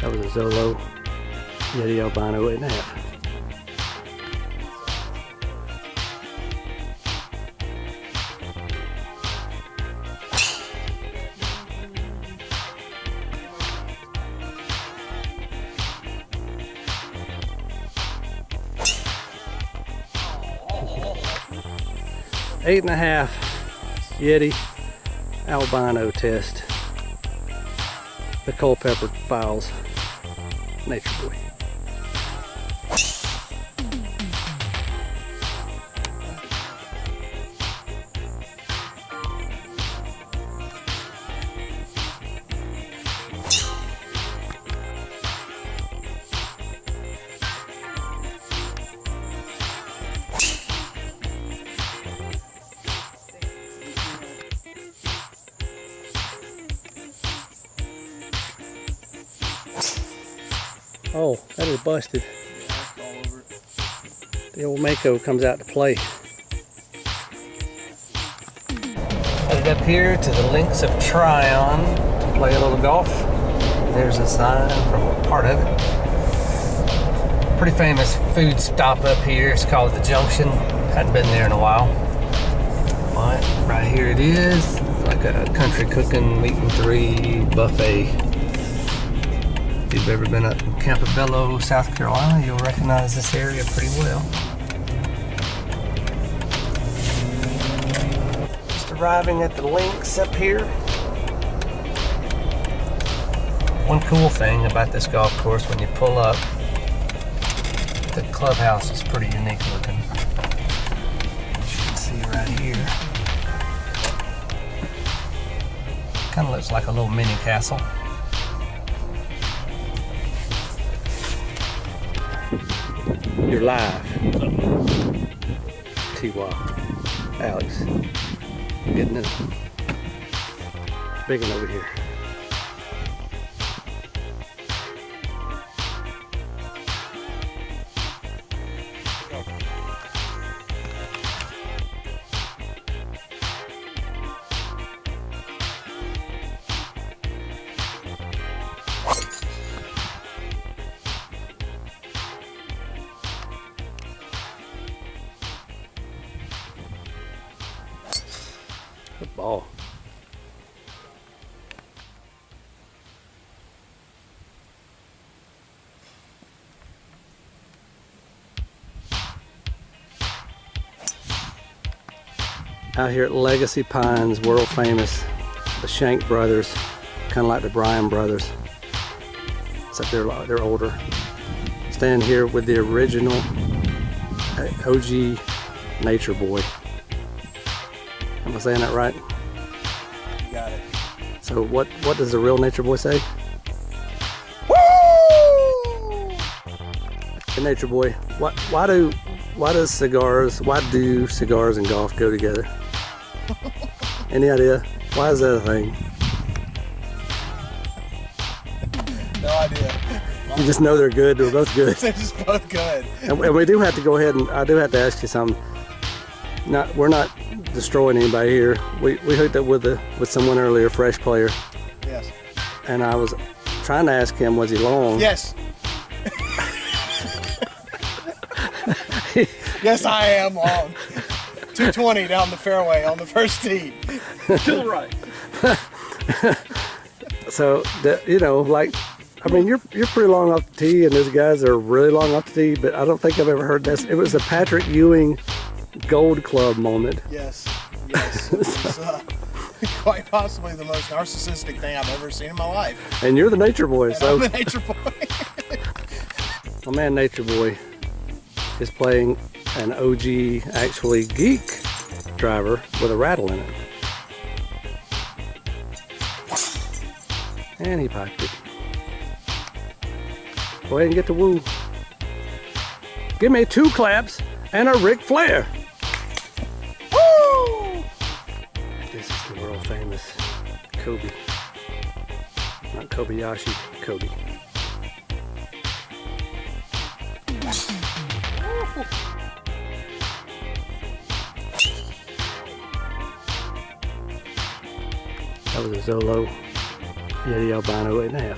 That was a Zolo Yeti albino 8.5. Eight and a half Yeti albino test. The Culpeper Files Nature Boy. Oh, that is busted. Yeah, all over it. The old MAKO comes out to play. Headed up here to the links of Tryon to play a little golf. There's a sign from a part of it. Pretty famous food stop up here. It's called The Junction. Hadn't been there in a while. But right here it is. Like a country cooking meat and three buffet. If you've ever been up in Campobello, South Carolina, you'll recognize this area pretty well. Just arriving at the links up here. One cool thing about this golf course, when you pull up, the clubhouse is pretty unique looking. As you can see right here. Kind of looks like a little mini castle. You're live. T-Wah, Alex, getting it. Big one over here. Good ball. Out here at Legacy Pines, world famous, the Shank brothers, kind of like the Bryan brothers, except they're older. Stand here with the original OG Nature Boy. Am I saying that right? You got it. So what does the real Nature Boy say? Woo! Hey, Nature Boy, why do cigars and golf go together? Any idea? Why is that a thing? No idea. You just know they're good. They're both good. They're just both good. And we do have to go ahead and I do have to ask you something. We're not destroying anybody here. We hooked up with someone earlier, fresh player. Yes. And I was trying to ask him, was he long? Yes. Yes, I am long. 220 down the fairway on the first tee. To the right. So, I mean, you're pretty long off the tee, and those guys are really long off the tee, but I don't think I've ever heard this. It was a Patrick Ewing Gold Club moment. Yes. Yes. It was quite possibly the most narcissistic thing I've ever seen in my life. And you're the Nature Boy, And so. I'm the Nature Boy. My man Nature Boy is playing an OG, actually geek driver with a rattle in it. And he piped it. Go ahead and get the woo. Give me 2 claps and a Ric Flair. Woo! This is the world famous Kobbie. Not Kobayashi, Kobbie. That was a Zolo Yeti albino 8.5.